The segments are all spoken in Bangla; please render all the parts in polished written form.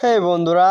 হ্যাঁ বন্ধুরা,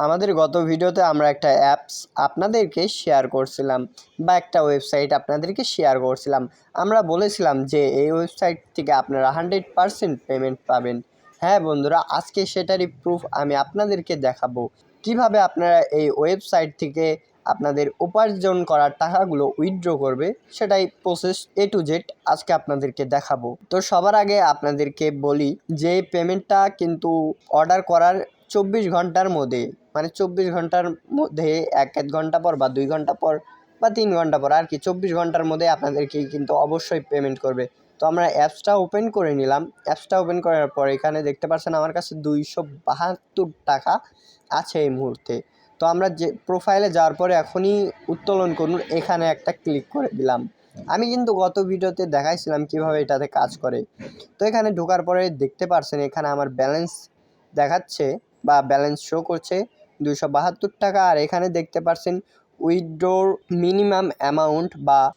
আমাদের গত ভিডিওতে আমরা একটা অ্যাপস আপনাদেরকে শেয়ার করছিলাম বা একটা ওয়েবসাইট আপনাদেরকে শেয়ার করছিলাম। আমরা বলেছিলাম যে এই ওয়েবসাইট থেকে আপনারা 100% পেমেন্ট পাবেন। হ্যাঁ বন্ধুরা, আজকে সেটারই প্রুফ আমি আপনাদেরকে দেখাবো। কিভাবে আপনারা এই ওয়েবসাইট থেকে আপনাদের উপার্জন করার টাকাগুলো উইথড্র করবে, সেটাই প্রসেস A to Z আজকে আপনাদেরকে দেখাবো। তো সবার আগে আপনাদেরকে বলি যে পেমেন্টটা কিন্তু অর্ডার করার 24 ঘন্টার মধ্যে, মানে 24 ঘন্টার মধ্যে এক ঘন্টা পর বা 2 ঘন্টা পর বা 3 ঘন্টা পর আর কি 24 ঘন্টার মধ্যে আপনাদেরকে কিন্তু অবশ্যই পেমেন্ট করবে। তো আমরা অ্যাপসটা ওপেন করে নিলাম। অ্যাপসটা ওপেন করার পর এখানে দেখতে পাচ্ছেন আমার কাছে 272 টাকা আছে এই মুহূর্তে। তো আমরা যে প্রোফাইলে যাওয়ার পরে এখনই উত্তোলন করুন এখানে একটা ক্লিক করে দিলাম। আমি কিন্তু গত ভিডিওতে দেখাইছিলাম কিভাবে এটাতে কাজ করে। তো এখানে ঢোকার পরে দেখতে পাচ্ছেন এখানে আমার ব্যালেন্স দেখাচ্ছে বা ব্যালেন্স শো করছে 272 টাকা। আর এখানে দেখতে পাচ্ছেন উইথড্রোর মিনিমাম অ্যামাউন্ট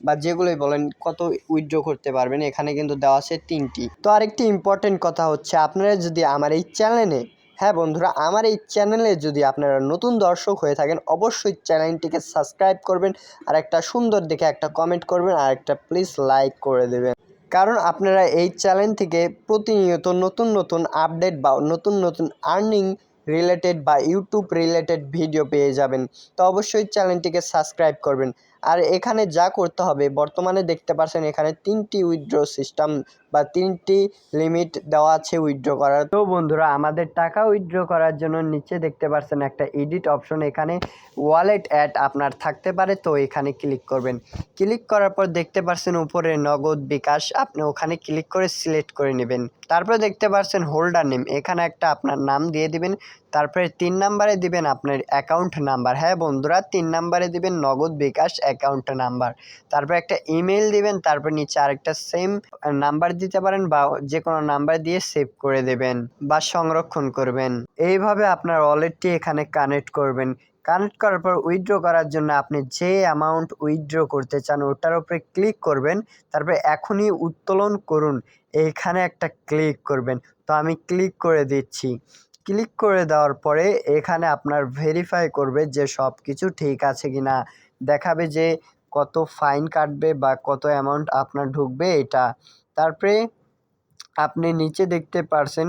বা যেগুলোই বলেন কত উইথড্র করতে পারবেন, এখানে কিন্তু দেওয়া আছে 3টি। তো আরেকটি ইম্পর্টেন্ট কথা হচ্ছে, আপনারা যদি আমার এই চ্যানেলে, হ্যাঁ বন্ধুরা, আমার এই চ্যানেলে যদি আপনারা নতুন দর্শক হয়ে থাকেন অবশ্যই চ্যানেলটিকে সাবস্ক্রাইব করবেন, আর একটা সুন্দর দেখে একটা কমেন্ট করবেন, আর একটা প্লিজ লাইক করে দেবেন। কারণ আপনারা এই চ্যানেল থেকে প্রতিনিয়ত নতুন নতুন আপডেট বা নতুন নতুন আর্নিং রিলেটেড বা ইউটিউব রিলেটেড ভিডিও পেয়ে যাবেন। তো অবশ্যই চ্যানেলটিকে সাবস্ক্রাইব করবেন। আর এখানে যা করতে হবে, বর্তমানে দেখতে পাচ্ছেন এখানে 3টি উইথড্র সিস্টেম বা 3টি লিমিট দেওয়া আছে উইথড্র করার। তো বন্ধুরা, আমাদের টাকা উইথড্র করার জন্য নিচে দেখতে পাচ্ছেন একটা এডিট অপশন, এখানে ওয়ালেট অ্যাড আপনার থাকতে পারে। তো এখানে ক্লিক করবেন। ক্লিক করার পর দেখতে পাচ্ছেন উপরে নগদ বিকাশ, আপনি ওখানে ক্লিক করে সিলেক্ট করে নেবেন। তারপরে দেখতে পাচ্ছেন হোল্ডার নেম, এখানে একটা আপনার নাম দিয়ে দিবেন। তারপরে 3 নাম্বারে দিবেন আপনার অ্যাকাউন্ট নাম্বার। হ্যাঁ বন্ধুরা, 3 নাম্বারে দিবেন নগদ বিকাশ অ্যাকাউন্ট নাম্বার। তারপর একটা ইমেল দিবেন। তারপর নিচে আরেকটা সেম নাম্বার দিতে পারেন বা যে কোনো নাম্বার দিয়ে সেভ করে দেবেন বা সংরক্ষণ করবেন। এইভাবে আপনার ওয়ালেটটি এখানে কানেক্ট করবেন। কানেক্ট করার পর উইথড্র করার জন্য আপনি যে অ্যামাউন্ট উইথড্র করতে চান ওটার উপরে ক্লিক করবেন। তারপরে এখনই উত্তোলন করুন এইখানে একটা ক্লিক করবেন। তো আমি ক্লিক করে দিচ্ছি। ক্লিক করে দেওয়ার পরে এখানে আপনার ভেরিফাই করবে যে সব কিছু ঠিক আছে কিনা, দেখাবে যে কত ফাইন কাটবে বা কত অ্যামাউন্ট আপনার ঢুকবে এটা। তারপরে আপনি নিচে দেখতে পারছেন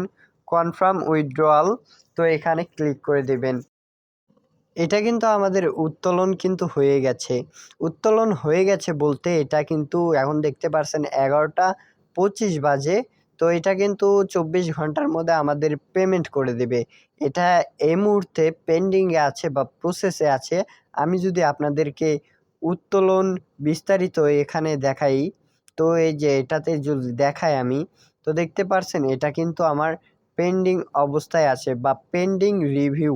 কনফার্ম উইথড্রয়াল, তো এখানে ক্লিক করে দেবেন। এটা কিন্তু আমাদের উত্তোলন কিন্তু হয়ে গেছে। উত্তোলন হয়ে গেছে বলতে এটা কিন্তু এখন দেখতে পাচ্ছেন 11টা 25 বাজে। তো এটা কিন্তু 24 ঘন্টার মধ্যে আমাদের পেমেন্ট করে দেবে। এটা এই মুহূর্তে পেন্ডিংয়ে আছে বা প্রসেসে আছে। আমি যদি আপনাদেরকে উত্তোলন বিস্তারিত এখানে দেখাই, তো এই যে এটাতে যদি দেখাই আমি, তো দেখতে পাচ্ছেন এটা কিন্তু আমার পেন্ডিং অবস্থায় আছে বা পেন্ডিং রিভিউ।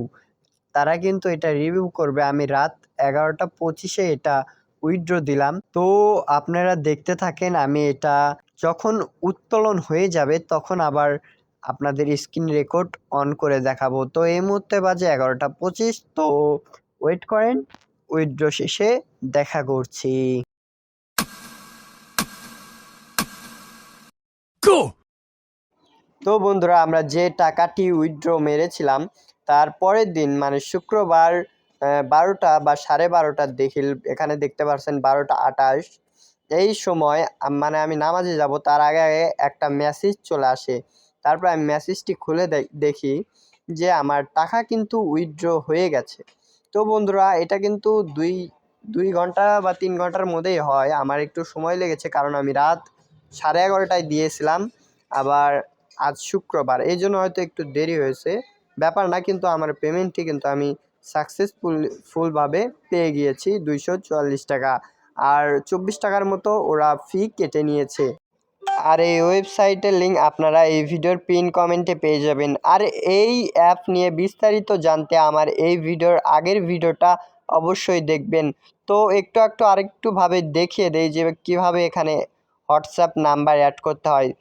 তারা কিন্তু এটা রিভিউ করবে। আমি রাত 11টা 25-এ এটা উইথড্র দিলাম। তো আপনারা দেখতে থাকেন, আমি এটা যখন উত্তোলন হয়ে যাবে তখন আবার আপনাদের স্ক্রিন রেকর্ড অন করে দেখাবো। তো এই মুহূর্তে বাজে 11টা 25, তো ওয়েট করেন, উইথড্র শেষে দেখা করছি। তো বন্ধুরা, আমরা যে টাকাটি উইথড্র মেরেছিলাম তার পরের দিন মানে শুক্রবার 12টা বা 12:30টার দিকে এখানে দেখতে পাচ্ছেন 12টা 28 এই সময় মানে আমি নামাজে যাব তার আগে আগে একটা মেসেজ চলে আসে। তারপর আমি মেসেজটি খুলে দেখি যে আমার টাকা কিন্তু উইথড্র হয়ে গেছে। তো বন্ধুরা, এটা কিন্তু দুই ঘন্টা বা 3 ঘন্টার মধ্যেই হয়। আমার একটু সময় লেগেছে কারণ আমি রাত 11:30টায় দিয়েছিলাম, আবার আজ শুক্রবার, এই জন্য হয়তো একটু দেরি হয়েছে। ব্যাপার না, কিন্তু আমার পেমেন্টটি কিন্তু আমি ফুলভাবে পেয়ে গিয়েছি 244 টাকা। আর 24 টাকার মতো ওরা ফি কেটে নিয়েছে। আর এই ওয়েবসাইটের লিঙ্ক আপনারা এই ভিডিওর পিন কমেন্টে পেয়ে যাবেন। আর এই অ্যাপ নিয়ে বিস্তারিত জানতে আমার এই ভিডিওর আগের ভিডিওটা অবশ্যই দেখবেন। তো একটু আরেকটুভাবে দেখিয়ে দেই যে কীভাবে এখানে হোয়াটসঅ্যাপ নাম্বার অ্যাড করতে হয়।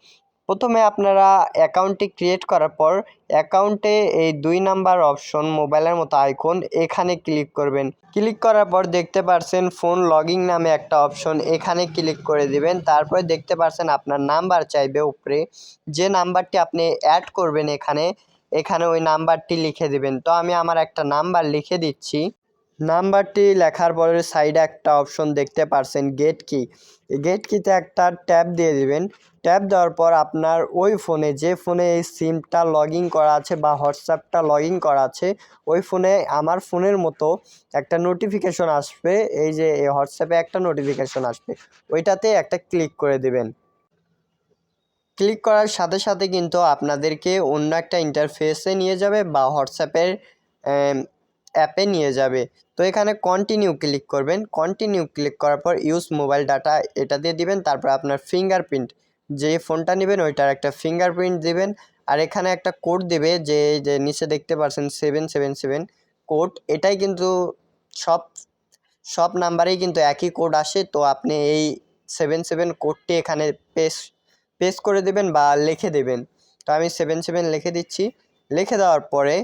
প্রথমে আপনারা অ্যাকাউন্টটি ক্রিয়েট করার পর অ্যাকাউন্টে এই 2 নাম্বার অপশন মোবাইলের মতো আইকন, এখানে ক্লিক করবেন। ক্লিক করার পর দেখতে পাচ্ছেন ফোন লগইন নামে একটা অপশন, এখানে ক্লিক করে দিবেন। তারপরে দেখতে পাচ্ছেন আপনার নাম্বার চাইবে উপরে, যে নাম্বারটি আপনি অ্যাড করবেন এখানে এখানে ওই নাম্বারটি লিখে দিবেন। তো আমি আমার একটা নাম্বার লিখে দিচ্ছি। নাম্বারটি লেখার পরে সাইডে একটা অপশন দেখতে পারছেন গেট কি। গেট কিতে একটা ট্যাব দিয়ে দিবেন। ট্যাব দেওয়ার পর আপনার ওই ফোনে, যে ফোনে এই সিমটা লগ ইন করা আছে বা হোয়াটসঅ্যাপটা লগ ইন করা আছে, ওই ফোনে আমার ফোনের মতো একটা নোটিফিকেশন আসবে। এই যে এই হোয়াটসঅ্যাপে একটা নোটিফিকেশন আসবে, ওইটাতে একটা ক্লিক করে দিবেন। ক্লিক করার সাথে সাথে কিন্তু আপনাদেরকে অন্য একটা ইন্টারফেসে নিয়ে যাবে বা হোয়াটসঅ্যাপের অ্যাপে নিয়ে যাবে। তো এখানে কন্টিনিউ ক্লিক করবেন। কন্টিনিউ ক্লিক করার পর ইউজ মোবাইল ডাটা এটা দিয়ে দিবেন। তারপর আপনার ফিঙ্গারপ্রিন্ট, যে ফোনটা নেবেন ওইটার একটা ফিঙ্গারপ্রিন্ট দিবেন। আর এখানে একটা কোড দেবে, যে যে নিচে দেখতে পাচ্ছেন 777 কোড। এটাই কিন্তু সব সব নাম্বারেই কিন্তু একই কোড আসে। তো আপনি এই 77 কোডটি এখানে পেস্ট করে দেবেন বা লিখে দেবেন। তো আমি 77 লিখে দিচ্ছি। লিখে দেওয়ার পরে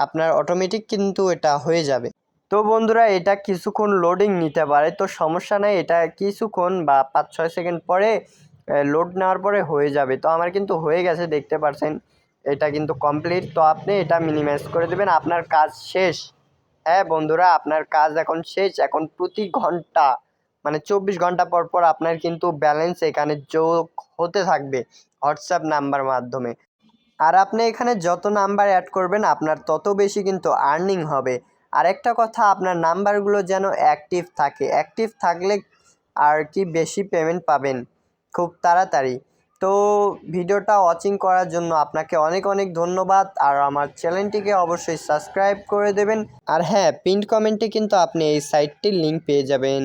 আপনার অটোমেটিক কিন্তু এটা হয়ে যাবে। তো বন্ধুরা, এটা কিছুক্ষণ লোডিং নিতে পারে, তো সমস্যা নাই। এটা কিছুক্ষণ বা 5-6 সেকেন্ড পরে লোড নেওয়ার পরে হয়ে যাবে। তো আমার কিন্তু হয়ে গেছে, দেখতে পাচ্ছেন এটা কিন্তু কমপ্লিট। তো আপনি এটা মিনিমাইজ করে দেবেন, আপনার কাজ শেষ। হ্যাঁ বন্ধুরা, আপনার কাজ এখন শেষ। এখন প্রতি ঘন্টা মানে 24 ঘন্টা পর পর আপনার কিন্তু ব্যালেন্স এখানে যোগ হতে থাকবে হোয়াটসঅ্যাপ নাম্বার মাধ্যমে। আর আপনি এখানে যত নাম্বার অ্যাড করবেন আপনার তত বেশি কিন্তু আর্নিং হবে। আর একটা কথা, আপনার নাম্বারগুলো যেন অ্যাক্টিভ থাকে। অ্যাক্টিভ থাকলে আর কি বেশি পেমেন্ট পাবেন খুব তাড়াতাড়ি। তো ভিডিওটা ওয়াচিং করার জন্য আপনাকে অনেক অনেক ধন্যবাদ। আর আমার চ্যানেলটিকে অবশ্যই সাবস্ক্রাইব করে দেবেন। আর হ্যাঁ, পিন কমেন্টে কিন্তু আপনি এই সাইটটির লিঙ্ক পেয়ে যাবেন।